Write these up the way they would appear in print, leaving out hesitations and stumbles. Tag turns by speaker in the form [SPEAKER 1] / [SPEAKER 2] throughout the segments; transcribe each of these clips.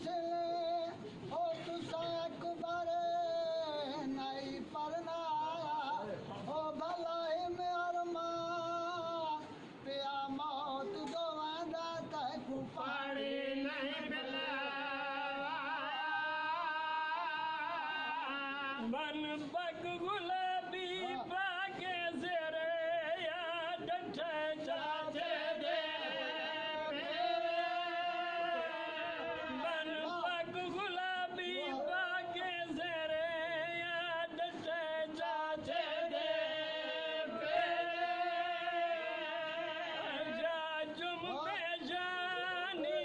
[SPEAKER 1] से ओ तुसा अकबर नहीं पढ़ना ओ भलाई में अरमा पिया मौत दो वादा तक
[SPEAKER 2] पानी नहीं मिला मन पग गुलाबी बागे जेरे या डठे चाचे दे मन पग गुलाबी बागे जेरे या डठे चाचे दे जा जुम बेजानी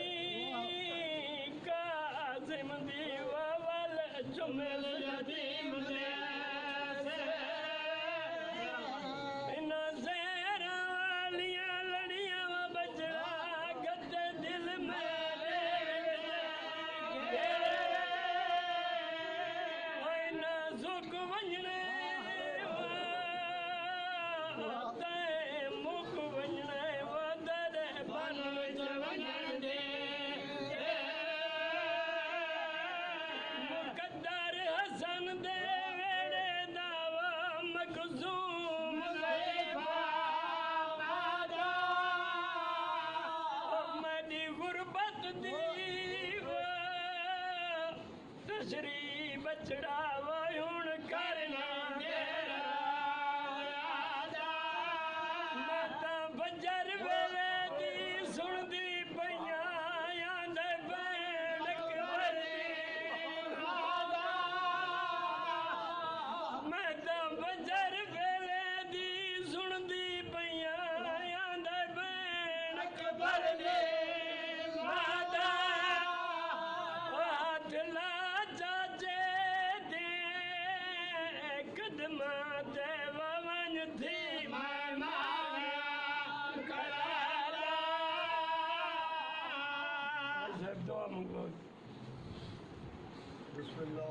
[SPEAKER 2] काजिम दीवा वाल जुमेल यतीम दे श्री बचड़ा वयुण करना माता बजर वेले दी सुनदी पईया आंदे बैण कवरदी माता बजर वेले दी सुनदी पईया आंदे बैण कवरदी
[SPEAKER 1] बिस्मिल्लाह।